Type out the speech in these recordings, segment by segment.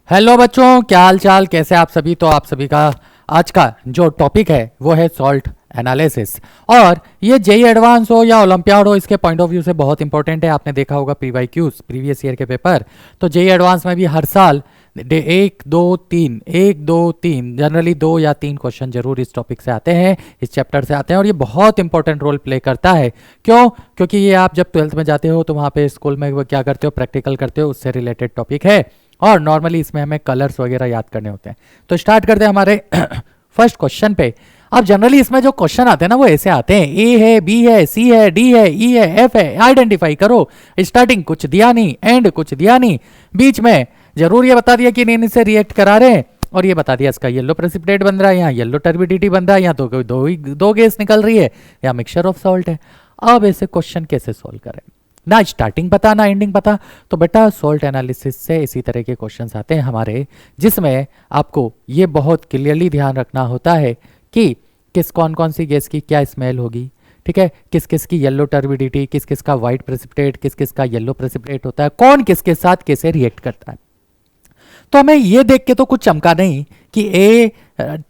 Hello बच्चों, क्या हाल चाल, कैसे आप सभी। तो आप सभी का आज का जो टॉपिक है वो है सॉल्ट एनालिसिस। और ये जेई एडवांस हो या ओलंपियाड हो, इसके पॉइंट ऑफ व्यू से बहुत इंपॉर्टेंट है। आपने देखा होगा पीवाईक्यूज, प्रीवियस ईयर के पेपर। तो जेई एडवांस में भी हर साल एक दो तीन जनरली 2 या 3 क्वेश्चन जरूर इस टॉपिक से आते हैं, इस चैप्टर से आते हैं। और ये बहुत इंपॉर्टेंट रोल प्ले करता है। क्यों? क्योंकि ये आप जब 12th में जाते हो तो वहाँ पे स्कूल में वो क्या करते हो, प्रैक्टिकल करते हो, उससे रिलेटेड टॉपिक है। और नॉर्मली इसमें हमें कलर्स वगैरह याद करने होते हैं। तो स्टार्ट करते हैं हमारे फर्स्ट क्वेश्चन पे। अब जनरली इसमें जो क्वेश्चन आते हैं ना वो ऐसे आते हैं, ए है, बी है, सी है, डी है, ई है, एफ है, आइडेंटिफाई करो। स्टार्टिंग कुछ दिया नहीं, एंड कुछ दिया नहीं, बीच में जरूर ये बता दिया कि इन्हें से रिएक्ट करा रहे हैं, और ये बता दिया इसका येलो प्रेसिपिटेट बन रहा है, यहाँ येलो टर्बिडिटी बन रहा है, यहाँ तो दो गैस निकल रही है, या मिक्सचर ऑफ सॉल्ट है। अब ऐसे क्वेश्चन कैसे सोल्व करें? ना स्टार्टिंग पता ना एंडिंग पता। तो बेटा सॉल्ट एनालिसिस से इसी तरह के क्वेश्चंस आते हैं हमारे, जिसमें आपको ये बहुत क्लियरली ध्यान रखना होता है कि कौन कौन सी गैस की क्या स्मेल होगी, ठीक है, किस किस की येलो टर्बिडिटी, किस किस का व्हाइट प्रेसिपिटेट, किस किस का येलो प्रेसिपिटेट होता है, कौन किसके साथ कैसे रिएक्ट करता है। तो हमें ये देख के तो कुछ चमका नहीं कि ए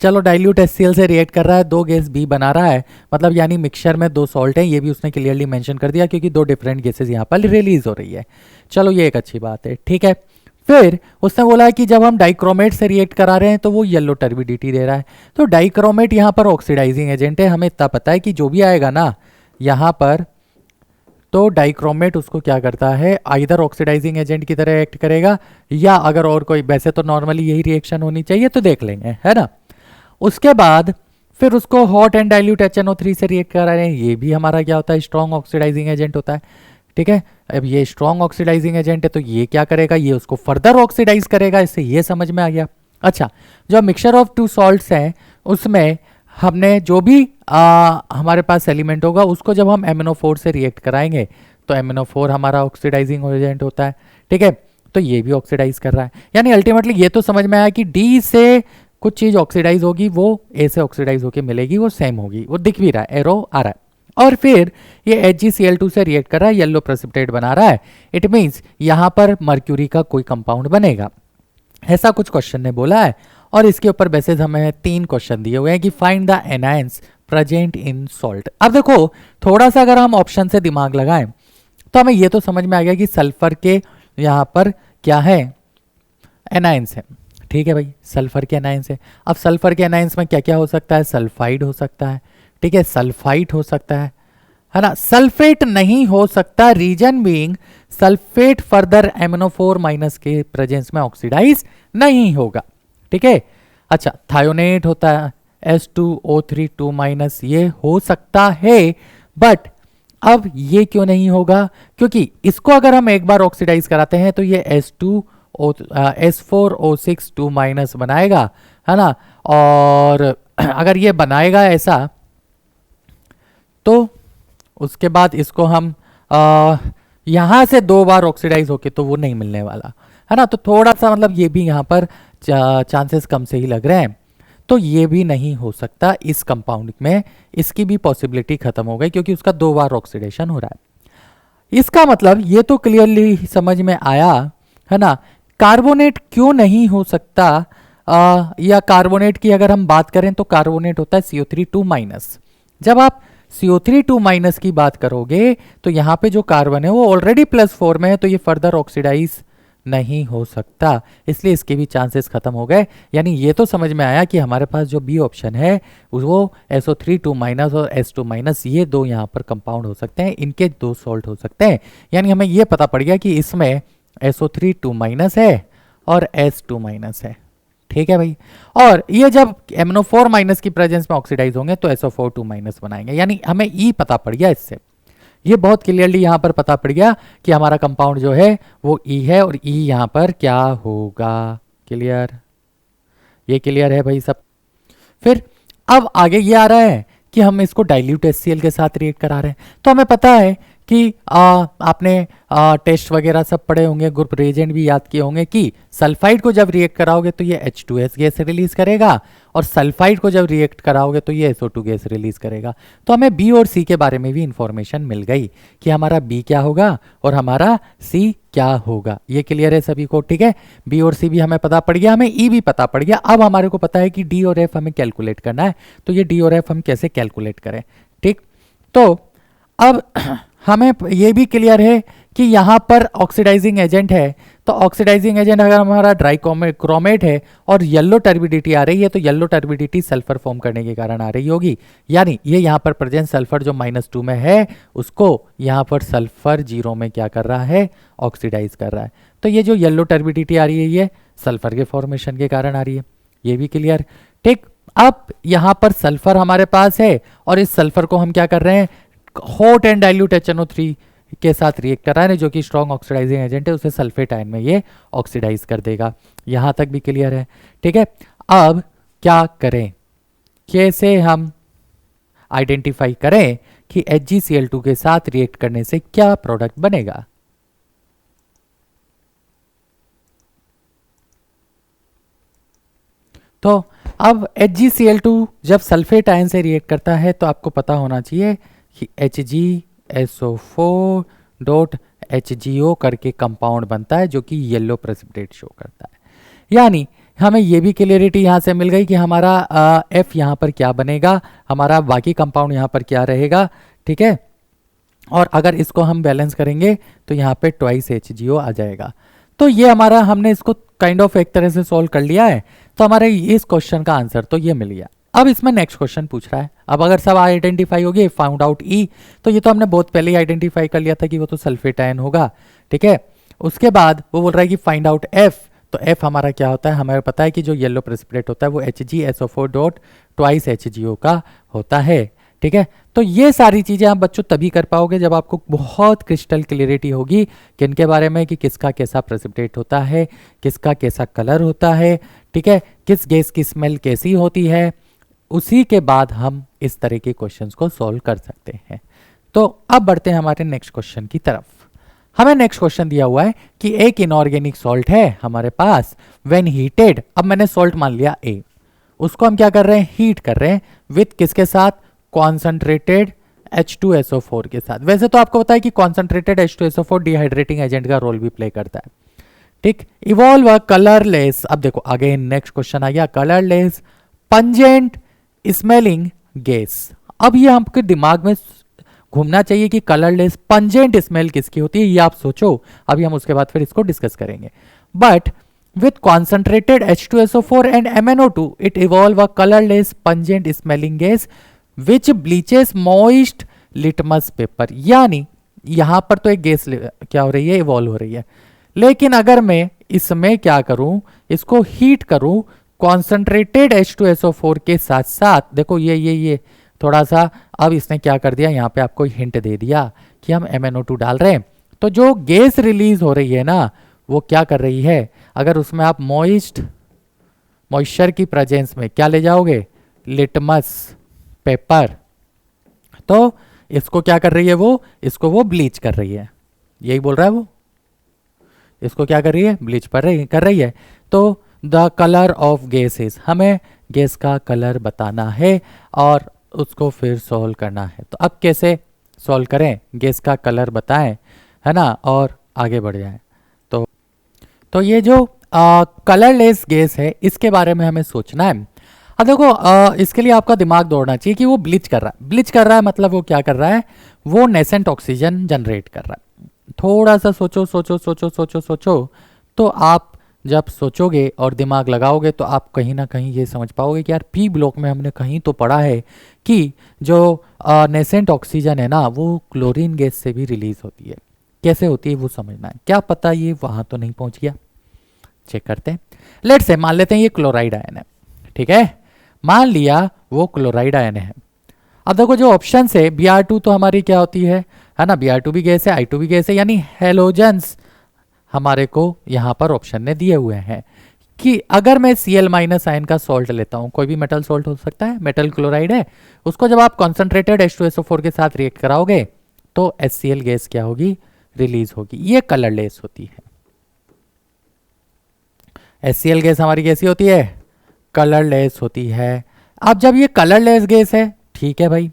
चलो डाइल्यूट HCl से रिएक्ट कर रहा है, 2 गैस बी बना रहा है, मतलब यानी मिक्सचर में 2 सॉल्ट है, ये भी उसने क्लियरली मेंशन कर दिया क्योंकि 2 डिफरेंट गैसेस यहाँ पर रिलीज हो रही है। चलो ये एक अच्छी बात है, ठीक है। फिर उसने बोला है कि जब हम डाइक्रोमेट से रिएक्ट करा रहे हैं तो वो येलो टर्बिडिटी दे रहा है। तो डाइक्रोमेट यहाँ पर ऑक्सीडाइजिंग एजेंट है, हमें इतना पता है कि जो भी आएगा ना यहाँ पर, तो डाइक्रोमेट उसको क्या करता है, आइदर ऑक्सीडाइजिंग एजेंट की तरह एक्ट करेगा, या अगर और कोई, वैसे तो नॉर्मली यही रिएक्शन होनी चाहिए, तो देख लेंगे, है ना। उसके बाद फिर उसको हॉट एंड डाइल्यूट HNO3 से रिएक्ट करा रहे हैं, ये भी हमारा क्या होता है, स्ट्रॉन्ग ऑक्सीडाइजिंग एजेंट होता है, ठीक है। अब ये स्ट्रॉन्ग ऑक्सीडाइजिंग एजेंट है तो ये क्या करेगा, ये उसको फर्दर ऑक्सीडाइज करेगा, इससे ये समझ में आ गया। अच्छा, जो मिक्सचर ऑफ 2 सॉल्ट्स हैं उसमें हमने जो भी हमारे पास एलिमेंट होगा उसको जब हम MnO4 से रिएक्ट कराएंगे तो MnO4 हमारा ऑक्सीडाइजिंग एजेंट होता है, ठीक है। तो ये भी ऑक्सीडाइज कर रहा है, यानी अल्टीमेटली ये तो समझ में आया कि डी से कुछ चीज ऑक्सीडाइज होगी, वो ए से ऑक्सीडाइज होकर मिलेगी, वो सेम होगी, वो दिख भी रहा है, एरो आ रहा है। और फिर ये HgCl2 से रिएक्ट कर रहा है, येलो प्रेसिपिटेट बना रहा है, इट मीन्स यहाँ पर मर्क्यूरी का कोई कंपाउंड बनेगा, ऐसा कुछ क्वेश्चन ने बोला है। और इसके ऊपर बेसिस हमें 3 क्वेश्चन दिए हुए हैं कि find the anions present in salt. अब देखो थोड़ा सा अगर हम ऑप्शन से दिमाग लगाएं तो हमें ये तो समझ में आ गया कि सल्फर के यहाँ पर क्या है, एनायंस है, ठीक है भाई, सल्फर के एनायंस है। अब सल्फर के एनायंस में क्या क्या हो सकता है, सल्फाइड हो सकता है, ठीक है, सल्फाइट हो सकता है ना, सल्फेट नहीं हो सकता, reason being sulphate further MnO4 minus के प्रेजेंस में ऑक्सीडाइज नहीं होगा, ठीक है। अच्छा, थायोनेट होता है, H2O3 2 माइनस, ये हो सकता है, बट अब ये क्यों नहीं होगा, क्योंकि इसको अगर हम एक बार ऑक्सीडाइज कराते हैं तो ये S4O6 2 माइनस बनाएगा, है ना। और अगर ये बनाएगा ऐसा तो उसके बाद इसको हम यहां से 2 बार ऑक्सीडाइज होके तो वो नहीं मिलने वाला, है ना। तो थोड़ा सा मतलब ये भी यहाँ पर चांसेस कम से ही लग रहे हैं, तो ये भी नहीं हो सकता इस कंपाउंड में, इसकी भी पॉसिबिलिटी खत्म हो गई क्योंकि उसका 2 बार ऑक्सीडेशन हो रहा है। इसका मतलब ये तो क्लियरली समझ में आया, है ना। कार्बोनेट क्यों नहीं हो सकता, या कार्बोनेट की अगर हम बात करें तो कार्बोनेट होता है CO3 2 माइनस। जब आप CO3 2 माइनस की बात करोगे तो यहाँ पे जो कार्बन है वो ऑलरेडी +4 में है, तो ये फर्दर ऑक्सीडाइज नहीं हो सकता, इसलिए इसके भी चांसेस खत्म हो गए। यानी ये तो समझ में आया कि हमारे पास जो बी ऑप्शन है वो SO3 2 माइनस और S2 माइनस, ये 2 यहाँ पर कंपाउंड हो सकते हैं, इनके 2 सॉल्ट हो सकते हैं। यानी हमें ये पता पड़ गया कि इसमें SO3 2 माइनस है और S2 माइनस है, ठीक है भाई। और ये जब MnO4 माइनस की प्रेजेंस में ऑक्सीडाइज होंगे तो SO4 2 माइनस बनाएंगे, यानी हमें ई पता पड़ गया इससे, ये बहुत क्लियरली यहाँ पर पता पड़ गया कि हमारा कंपाउंड जो है वो ई है, और ई यहाँ पर क्या होगा, क्लियर, ये क्लियर है भाई सब। फिर अब आगे ये आ रहा है कि हम इसको डाइल्यूट HCl के साथ रिएक्ट करा रहे हैं, तो हमें पता है कि आपने टेस्ट वगैरह सब पढ़े होंगे, ग्रुप रिएजेंट भी याद किए होंगे कि सल्फाइड को जब रिएक्ट कराओगे तो ये H2S गैस रिलीज करेगा, और सल्फाइड को जब रिएक्ट कराओगे तो ये SO2 गैस रिलीज करेगा। तो हमें बी और सी के बारे में भी इंफॉर्मेशन मिल गई कि हमारा बी क्या होगा और हमारा सी क्या होगा। ये क्लियर है सभी को? ठीक है, बी और सी भी हमें पता पड़ गया, हमें ई भी पता पड़ गया। अब हमारे को पता है कि डी और एफ हमें कैलकुलेट करना है, तो ये डी और एफ हम कैसे कैलकुलेट करें। ठीक, तो अब हमें ये भी क्लियर है कि यहाँ पर ऑक्सीडाइजिंग एजेंट है, तो ऑक्सीडाइजिंग एजेंट अगर हमारा ड्राई क्रोमेट है और येलो टर्बिडिटी आ रही है, तो येलो टर्बिडिटी सल्फर फॉर्म करने के कारण आ रही होगी। यानी ये यहाँ पर प्रेजेंट सल्फर जो -2 में है, उसको यहाँ पर सल्फर 0 में क्या कर रहा है, ऑक्सीडाइज कर रहा है। तो ये जो येलो टर्बिडिटी आ रही है, ये सल्फर के फॉर्मेशन के कारण आ रही है। ये भी क्लियर? ठीक, अब यहाँ पर सल्फर हमारे पास है और इस सल्फर को हम क्या कर रहे हैं, हॉट एंड डाइल्यूट HNO3 के साथ रिएक्ट कर रहा है, जो कि स्ट्रॉन्ग ऑक्सीडाइजिंग एजेंट है, उसे सल्फेट आयन में ये ऑक्सीडाइज कर देगा। यहां तक भी क्लियर है? ठीक है, अब क्या करें, कैसे हम आइडेंटिफाई करें कि HgCl2 के साथ रिएक्ट करने से क्या प्रोडक्ट बनेगा। तो अब HgCl2 जब सल्फेट आयन से रिएक्ट करता है तो आपको पता होना चाहिए कि HgSO4.HgO करके कंपाउंड बनता है, जो कि येलो प्रेसिपिटेट शो करता है। यानी हमें ये भी क्लियरिटी यहाँ से मिल गई कि हमारा F यहाँ पर क्या बनेगा, हमारा बाकी कंपाउंड यहाँ पर क्या रहेगा। ठीक है, और अगर इसको हम बैलेंस करेंगे तो यहाँ पे ट्वाइस HgO आ जाएगा। तो ये हमारा, हमने इसको काइंड ऑफ एक तरह से सॉल्व कर लिया है। तो हमारे इस क्वेश्चन का आंसर तो ये मिल गया। अब इसमें नेक्स्ट क्वेश्चन पूछ रहा है, अब अगर सब आइडेंटिफाई हो गए, फाउंड आउट ई, तो ये तो हमने बहुत पहले ही आइडेंटिफाई कर लिया था कि वो तो सल्फेट आयन होगा। ठीक है, उसके बाद वो बोल रहा है कि फाइंड आउट एफ, तो एफ हमारा क्या होता है, हमें पता है कि जो येलो प्रेसिपिटेट होता है वो HgSO4.2HgO का होता है। ठीक है, तो ये सारी चीजें आप बच्चों तभी कर पाओगे जब आपको बहुत क्रिस्टल क्लियरिटी होगी किनके बारे में, कि किसका कैसा प्रेसिपिटेट होता है, किसका कैसा कलर होता है। ठीक है, किस गैस की स्मेल कैसी होती है, उसी के बाद हम इस तरह के क्वेश्चंस को सॉल्व कर सकते हैं। तो अब बढ़ते हैं हमारे नेक्स्ट क्वेश्चन की तरफ। हमें नेक्स्ट क्वेश्चन दिया हुआ है कि एक इनऑर्गेनिक सॉल्ट है हमारे पास, व्हेन हीटेड, अब मैंने सॉल्ट मान लिया ए, उसको हम क्या कर रहे हैं, हीट कर रहे हैं विथ किसके साथ, कॉन्सेंट्रेटेड H2SO4 के साथ। वैसे तो आपको पता है कि कॉन्सेंट्रेटेड H2SO4 डिहाइड्रेटिंग एजेंट का रोल भी प्ले करता है। ठीक, इवॉल्व अ कलरलेस, अब देखो आगे नेक्स्ट क्वेश्चन आ गया, कलरलेस पंजेंट स्मेलिंग गैस। अब ये आपके दिमाग में घूमना चाहिए कि कलरलेस पंजेंट स्मेल किसकी होती है, ये आप सोचो, अभी हम उसके बाद फिर इसको डिस्कस करेंगे। But with concentrated H2SO4 and MnO2 it evolve a colorless pungent smelling gas which bleaches moist litmus paper। यानी यहां पर तो एक गैस क्या हो रही है, इवॉल्व हो रही है, लेकिन अगर मैं इसमें क्या करूं, इसको हीट करूं कॉन्सेंट्रेटेड H2SO4 के साथ साथ, देखो ये थोड़ा सा, अब इसने क्या कर दिया, यहाँ पे आपको हिंट दे दिया कि हम MnO2 डाल रहे हैं, तो जो गैस रिलीज हो रही है ना, वो क्या कर रही है, अगर उसमें आप मॉइस्चर की प्रेजेंस में क्या ले जाओगे, लिटमस पेपर, तो इसको क्या कर रही है वो, इसको वो ब्लीच कर रही है, यही बोल रहा है वो, इसको क्या कर रही है, ब्लीच कर रही है। तो द कलर ऑफ गैसेस, हमें गैस का कलर बताना है और उसको फिर सॉल्व करना है। तो अब कैसे सॉल्व करें, गैस का कलर बताएं, है ना, और आगे बढ़ जाएं। तो ये जो कलरलेस गैस है, इसके बारे में हमें सोचना है। अब देखो इसके लिए आपका दिमाग दौड़ना चाहिए कि वो ब्लीच कर रहा है, ब्लीच कर रहा है मतलब वो क्या कर रहा है, वो नेसेंट ऑक्सीजन जनरेट कर रहा है। थोड़ा सा सोचो सोचो सोचो सोचो सोचो, तो आप जब सोचोगे और दिमाग लगाओगे तो आप कहीं ना कहीं ये समझ पाओगे कि यार पी ब्लॉक में हमने कहीं तो पढ़ा है कि जो नेसेंट ऑक्सीजन है ना, वो क्लोरीन गैस से भी रिलीज होती है। कैसे होती है वो समझना है, क्या पता ये वहां तो नहीं पहुंच गया, चेक करते हैं। लेट्स से मान लेते हैं ये क्लोराइड आयन है, ठीक है, मान लिया वो क्लोराइड आयन है। अब देखो जो ऑप्शन है Br2 तो हमारी क्या होती है ना, Br2 भी गैस है, I2 भी गैस है, यानी हेलोजेंस हमारे को यहां पर ऑप्शन ने दिए हुए हैं कि अगर मैं Cl- आयन का सॉल्ट लेता हूं, कोई भी मेटल सॉल्ट हो सकता है, मेटल क्लोराइड है, उसको जब आप कॉन्सेंट्रेटेड H2SO4 के साथ रिएक्ट कराओगे तो HCl गैस क्या होगी, रिलीज होगी, ये कलरलेस होती है। HCl गैस हमारी कैसी होती है, कलरलेस होती है। अब जब ये कलरलेस गैस है, ठीक है भाई,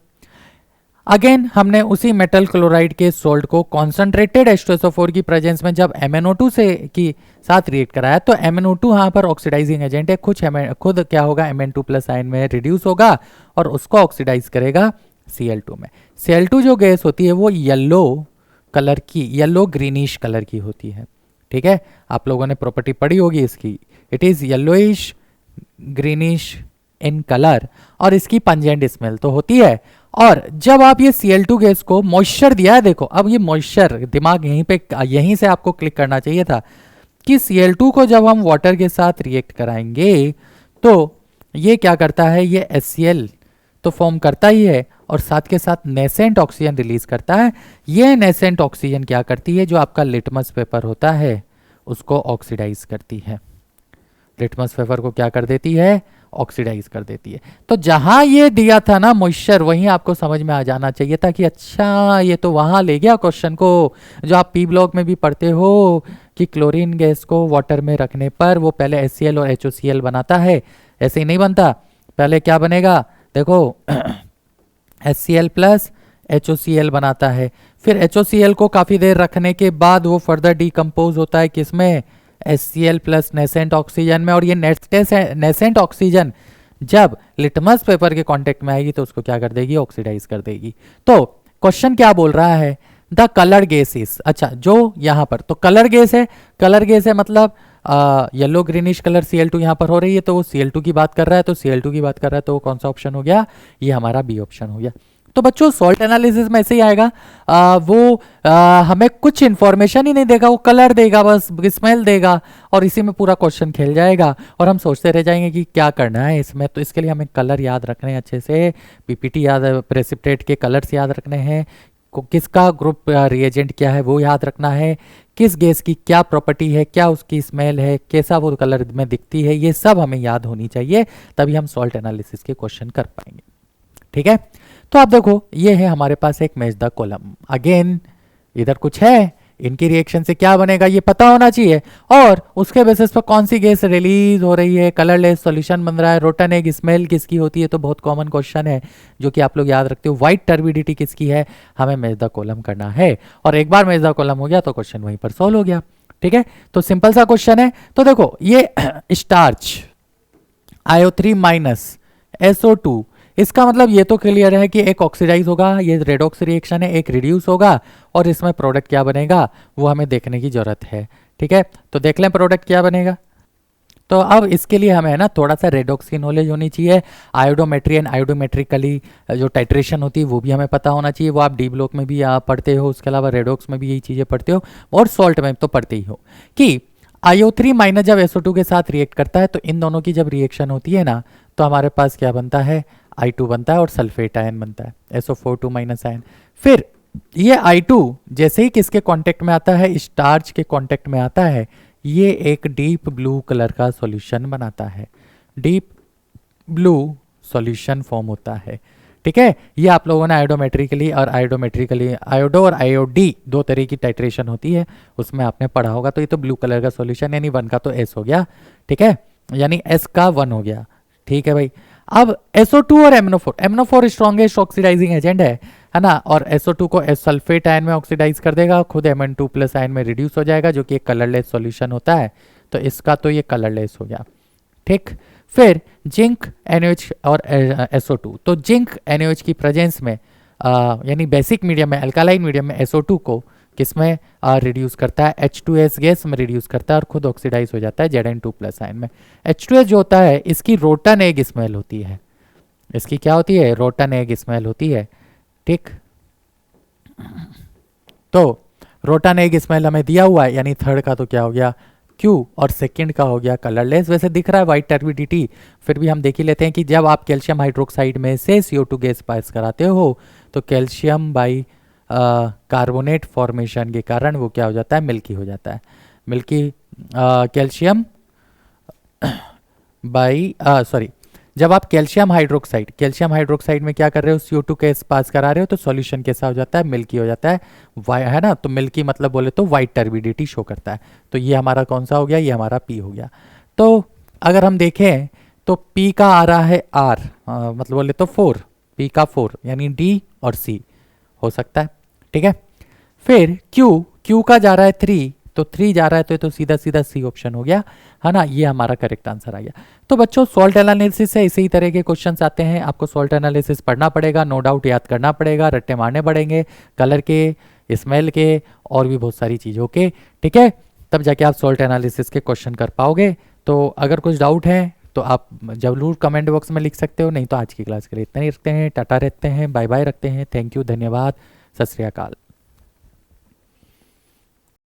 अगेन हमने उसी मेटल क्लोराइड के सोल्ट को कॉन्सेंट्रेटेड H2SO4 की प्रेजेंस में जब MnO2 से की साथ रिएक्ट कराया तो MnO2 यहाँ पर ऑक्सीडाइजिंग एजेंट है, खुद क्या होगा Mn2 प्लस आयन में रिड्यूस होगा और उसको ऑक्सीडाइज करेगा Cl2 में। Cl2 जो गैस होती है वो येलो कलर की, येलो ग्रीनिश कलर की होती है, ठीक है। आप लोगों ने प्रॉपर्टी पढ़ी होगी इसकी, it is yellowish greenish in colour और इसकी पंजेंट स्मेल तो होती है। और जब आप ये Cl2 गैस को मॉइस्चर दिया है, देखो अब ये मॉइस्चर, दिमाग यहीं पे, यहीं से आपको क्लिक करना चाहिए था कि Cl2 को जब हम वाटर के साथ रिएक्ट कराएंगे तो ये क्या करता है, ये HCl तो फॉर्म करता ही है और साथ के साथ नेसेंट ऑक्सीजन रिलीज करता है। ये नेसेंट ऑक्सीजन क्या करती है, जो आपका लिटमस पेपर होता है उसको ऑक्सीडाइज करती है। लिटमस पेपर को क्या कर देती है, ऑक्सीडाइज कर देती है। तो जहां ये दिया था ना मॉइस्चर, वहीं आपको समझ में आ जाना चाहिए था कि अच्छा ये तो वहां ले गया क्वेश्चन को, जो आप पी ब्लॉक में भी पढ़ते हो कि क्लोरीन गैस को वाटर में रखने पर वो पहले HCl और HOCl बनाता है। ऐसे ही नहीं बनता, पहले क्या बनेगा, देखो HCl प्लस HOCl बनाता है, फिर HOCl को काफी देर रखने के बाद वो फर्दर डिकम्पोज होता है किसमें, HCl प्लस नेसेंट ऑक्सीजन में। और ये नेसेंट ऑक्सीजन जब लिटमस पेपर के कांटेक्ट में आएगी तो उसको क्या कर देगी, ऑक्सीडाइज कर देगी। तो क्वेश्चन क्या बोल रहा है, द कलर गैस इज, अच्छा जो यहाँ पर तो कलर गैस है, कलर गैस है मतलब येलो ग्रीनिश कलर Cl2 यहाँ पर हो रही है तो वो Cl2 की बात कर रहा है, तो Cl2 की बात कर रहा है तो वो कौन सा ऑप्शन हो गया, ये हमारा बी ऑप्शन हो गया। तो बच्चों सॉल्ट एनालिसिस में ऐसे ही आएगा, हमें कुछ इंफॉर्मेशन ही नहीं देगा, वो कलर देगा, बस स्मेल देगा और इसी में पूरा क्वेश्चन खेल जाएगा और हम सोचते रह जाएंगे कि क्या करना है इसमें। तो इसके लिए हमें कलर याद रखने हैं अच्छे से, पीपीटी याद, प्रेसिपिटेट के कलर्स याद रखने हैं, किसका ग्रुप रिएजेंट क्या है वो याद रखना है, किस गैस की क्या प्रॉपर्टी है, क्या उसकी स्मेल है, कैसा वो कलर में दिखती है, ये सब हमें याद होनी चाहिए, तभी हम सॉल्ट एनालिसिस के क्वेश्चन कर पाएंगे, ठीक है। तो आप देखो ये है हमारे पास एक मैच द कॉलम, अगेन इधर कुछ है, इनकी रिएक्शन से क्या बनेगा ये पता होना चाहिए और उसके बेसिस पर कौन सी गैस रिलीज हो रही है, कलरलेस सॉल्यूशन बन रहा है, रोटन एग स्मेल किसकी होती है, तो बहुत कॉमन क्वेश्चन है जो कि आप लोग याद रखते हो। व्हाइट टर्बिडिटी किसकी है, हमें मैच द कॉलम करना है और एक बार मैच द कॉलम हो गया तो क्वेश्चन वहीं पर सॉल्व हो गया, ठीक है। तो सिंपल सा क्वेश्चन है। तो देखो ये स्टार्च IO3 माइनस SO2, इसका मतलब ये तो क्लियर है कि एक ऑक्सीडाइज होगा, ये रेडॉक्स रिएक्शन है, एक रिड्यूस होगा और इसमें प्रोडक्ट क्या बनेगा वो हमें देखने की जरूरत है, ठीक है। तो देख लें प्रोडक्ट क्या बनेगा। तो अब इसके लिए हमें ना थोड़ा सा रेडॉक्स की नॉलेज होनी चाहिए, आयोडोमेट्री एंड आयोडोमेट्रिकली जो टाइट्रेशन होती है वो भी हमें पता होना चाहिए, वो आप डी ब्लॉक में भी पढ़ते हो, उसके अलावा रेडॉक्स में भी यही चीज़ें पढ़ते हो और सॉल्ट में तो पढ़ते ही हो कि IO3 माइनस जब SO2 के साथ रिएक्ट करता है तो इन दोनों की जब रिएक्शन होती है ना तो हमारे पास क्या बनता है, I2 बनता है और सल्फेट आयन बनता है, SO4 माइनस आयन। फिर ये I2 जैसे ही किसके कांटेक्ट में आता है, स्टार्च के कांटेक्ट में आता है, ये एक डीप ब्लू कलर का सॉल्यूशन बनाता है, डीप ब्लू सॉल्यूशन फॉर्म होता है, ठीक है। ये आप लोगों ने आयोडोमेट्रिकली और आयोडो और आयोडी दो तरह की टाइट्रेशन होती है उसमें आपने पढ़ा होगा। तो ये तो ब्लू कलर का सॉल्यूशन यानी 1 का तो S हो गया, ठीक है, यानी S का 1 हो गया, ठीक है भाई। अब SO2 और MnO4 स्ट्रॉन्गेस्ट ऑक्सीडाइजिंग एजेंट है ना, और SO2 को सल्फेट आयन में ऑक्सीडाइज कर देगा, खुद Mn2 प्लस आयन में रिड्यूस हो जाएगा जो कि एक कलरलेस सॉल्यूशन होता है, तो इसका तो ये कलरलेस हो गया, ठीक। फिर जिंक NaOH और SO2, तो जिंक NaOH की प्रेजेंस में यानी बेसिक मीडियम में, अल्कालाइन मीडियम में SO2 को किसमें रिड्यूस करता है, H2S गैस में रिड्यूस करता है और खुद ऑक्सीडाइज हो जाता है Zn2 प्लस आयन में। H2S जो होता है इसकी रोटन एग स्मेल होती है, इसकी क्या होती है, रोटन एग स्मेल होती है, ठीक। तो रोटन एग स्मेल हमें दिया हुआ है, यानी थर्ड का तो क्या हो गया Q और सेकंड का हो गया कलरलेस। वैसे दिख रहा है वाइट टर्बिडिटी, फिर भी हम देख ही लेते हैं कि जब आप कैल्शियम हाइड्रोक्साइड में से CO2 गैस पास कराते हो तो कैल्शियम बाई कार्बोनेट फॉर्मेशन के कारण वो क्या हो जाता है, मिल्की हो जाता है, मिल्की कैल्शियम बाई सॉरी, जब आप कैल्शियम हाइड्रोक्साइड में क्या कर रहे हो, CO2 गैस पास करा रहे हो तो सॉल्यूशन कैसा हो जाता है, मिल्की हो जाता है ना। तो मिल्की मतलब बोले तो वाइट टर्बिडिटी शो करता है, तो ये हमारा कौन सा हो गया, ये हमारा P हो गया। तो अगर हम देखें तो P का आ रहा है R, मतलब बोले तो 4, P का 4 यानी D और C हो सकता है, ठीक है। फिर Q का जा रहा है 3, तो 3 जा रहा है तो ये तो सीधा सीधा C ऑप्शन हो गया, है ना। ये हमारा करेक्ट आंसर आ गया। तो बच्चों सॉल्ट एनालिसिस से इसी तरह के क्वेश्चंस आते हैं, आपको सॉल्ट एनालिसिस पढ़ना पड़ेगा, नो डाउट याद करना पड़ेगा, रट्टे मारने पड़ेंगे कलर के, स्मेल के और भी बहुत सारी चीज़ों के, ठीक है। तब जाके आप सॉल्ट एनालिसिस के क्वेश्चन कर पाओगे। तो अगर कुछ डाउट है तो आप जरूर कमेंट बॉक्स में लिख सकते हो, नहीं तो आज की क्लास के लिए इतना ही रखते हैं, टाटा रखते हैं, बाय बाय रखते हैं, थैंक यू, धन्यवाद, सत श्री अकाल।